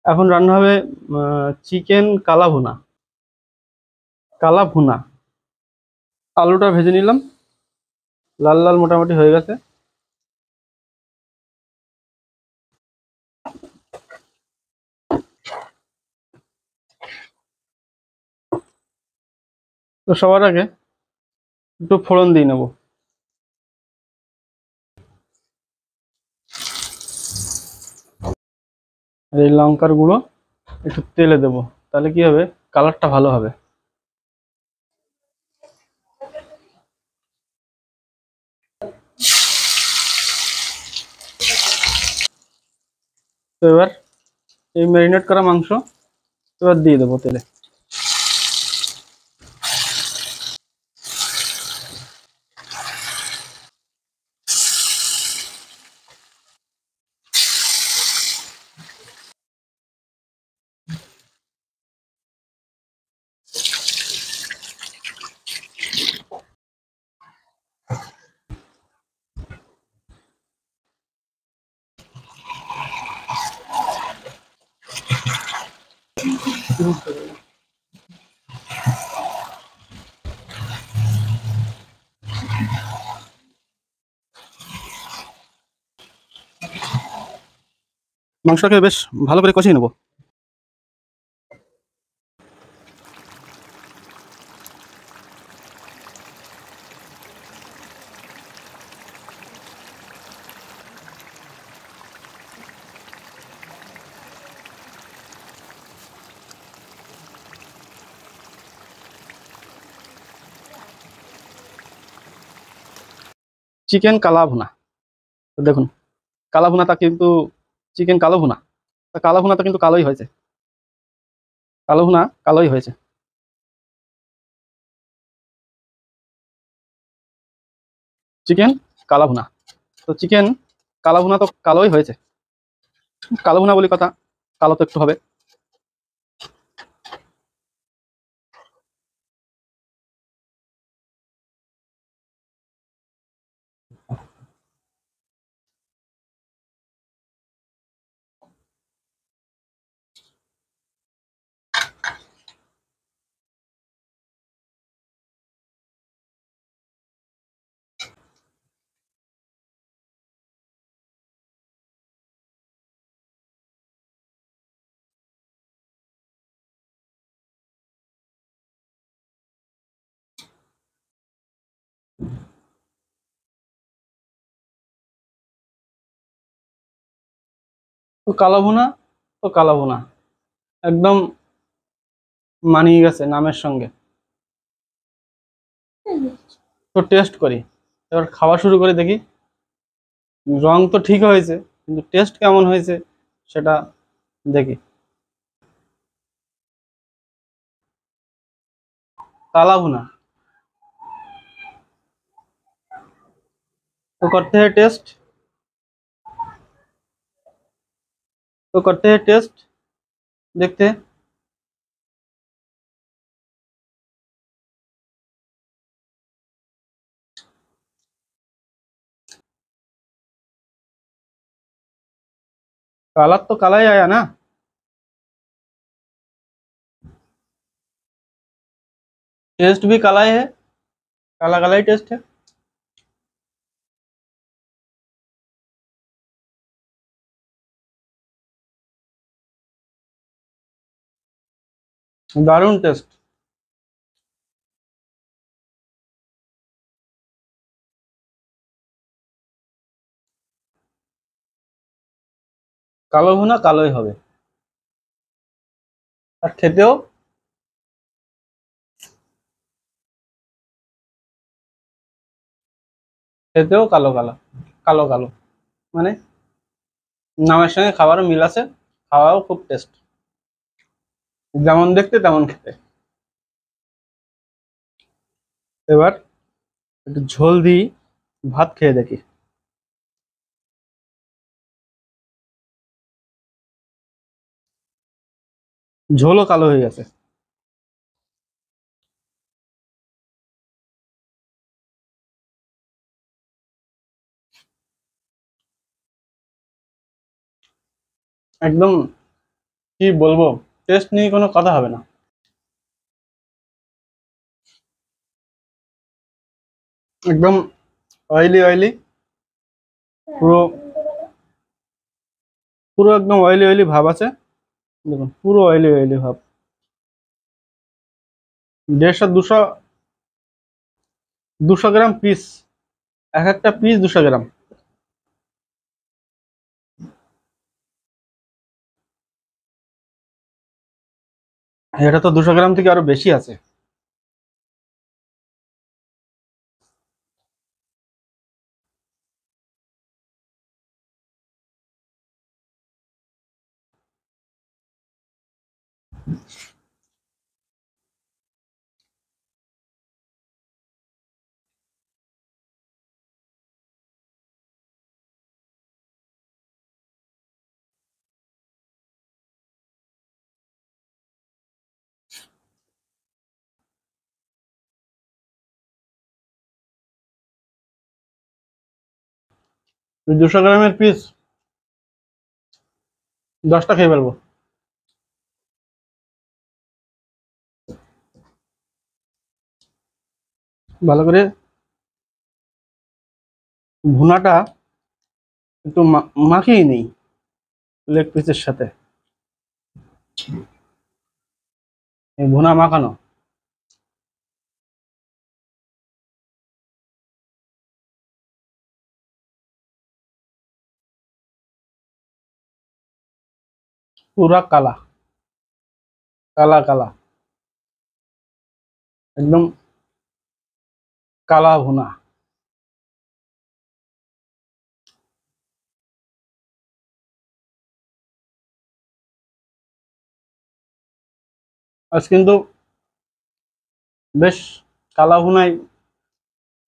এখন রান্না হবে চিকেন কালা ভুনা। কালা ভুনা। আলুটা ভেজে নিলাম, লাল লাল মোটামুটি হয়ে গেছে। তো সবার আগে একটু ফোড়ন দিয়ে নেবো। আর এই লঙ্কার গুঁড়ো একটু তেলে দেবো, তাহলে কি হবে, কালারটা ভালো হবে। তো এবার এই ম্যারিনেট করা মাংস এবার দিয়ে দেবো তেলে। মাংসটাকে বেশ ভালো করে কষিয়ে নেবো। চিকেন কালা ভুনা। তো দেখুন, কালা ভুনাটা কিন্তু চিকেন কালো ভুনা। তা কালো ভুনাটা কিন্তু কালোই হয়েছে। কালো ভুনা কালোই হয়েছে। চিকেন কালা ভুনা। তো চিকেন কালা ভুনা তো কালোই হয়েছে। কালো ভুনা বলি কথা, কালো তো একটু হবে। তো কালো ভুনা, তো কালো ভুনা একদম মানিয়ে গেছে নামের সঙ্গে। তো টেস্ট করি, এবার খাওয়া শুরু করে দেখি। রং তো ঠিক হয়েছে, কিন্তু টেস্ট কেমন হয়েছে সেটা দেখি। काला भुना। तो करते हैं टेस्ट। तो करते हैं टेस्ट, देखते हैं। काला तो काला ही आया ना। टेस्ट भी काला ही है, काला काला ही टेस्ट है। दारुण टेस्ट। কালো ভুনা কালোই হবে। আর খেতেও খেতেও কালো কালো, কালো কালো, মানে নামের সঙ্গে খাবারও মিল আছে। খাওয়াও খুব টেস্ট, যেমন দেখতে তেমন খেতে। এবার একটু ঝোল দিই, ভাত খেয়ে দেখি। ঝোলও কালো হয়ে গেছে। একদম কি বলবো, টেস্ট নিয়ে কোনো কথা হবে না। একদম অয়েলি অয়েলি, পুরো পুরো একদম অয়েলি অয়েলি ভাব আছে। দেখুন পুরো অয়েলি অয়েলি ভাব। 150 200 গ্রাম পিস, এক একটা পিস 200 গ্রাম। এটা তো 200 গ্রাম থেকে আরো বেশি আছে। ওই 200 গ্রামের পিস 10টা খেয়ে ফেলবো। ভালো করে ভুনাটা একটু মাখিয়ে নেই লেগ পিসের সাথে, এই ভুনা মাখানো। পুরা কালা কালা কালা, একদম কালা ভুনা। আজ কিন্তু বেশ কালা ভুনায়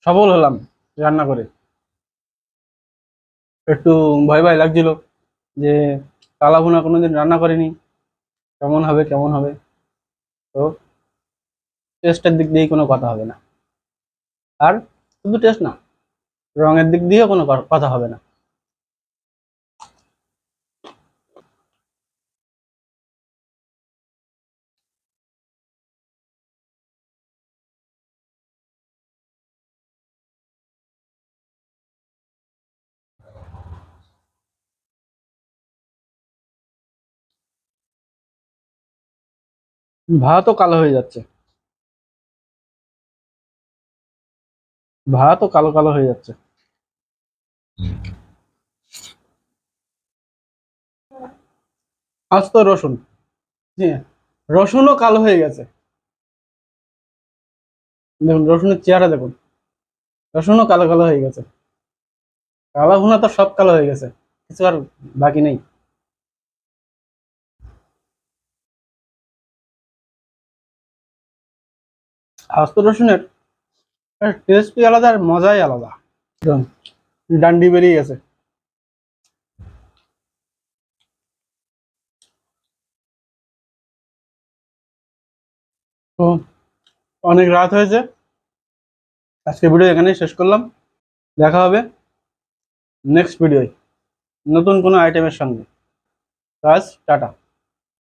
সফল হলাম রান্না করে। একটু ভয় ভয় লাগছিল যে কালা ভুনা কোনোদিন রান্না করিনি, কেমন হবে কেমন হবে। তো টেস্টের দিক দিয়ে কোনো কথা হবে না, আর শুধু টেস্ট না, রঙের দিক দিয়েও কোনো কথা হবে না। ভাতও কালো হয়ে যাচ্ছে, ভাতও কালো কালো হয়ে যাচ্ছে। আজ তো রসুন, হ্যাঁ, রসুনও কালো হয়ে গেছে। দেখুন রসুনের চেহারা দেখুন, রসুনও কালো কালো হয়ে গেছে। কালো ভুনা তো সব কালো হয়ে গেছে, কিছু আর বাকি নেই। আস্ত রসুনের টেস্টই আলাদা আর মজাই আলাদা। একদম ডান্ডি বেরিয়ে গেছে। তো অনেক রাত হয়েছে, আজকে ভিডিও এখানেই শেষ করলাম। দেখা হবে নেক্সট ভিডিওয় নতুন কোনো আইটেমের সঙ্গে। আজ টাটা।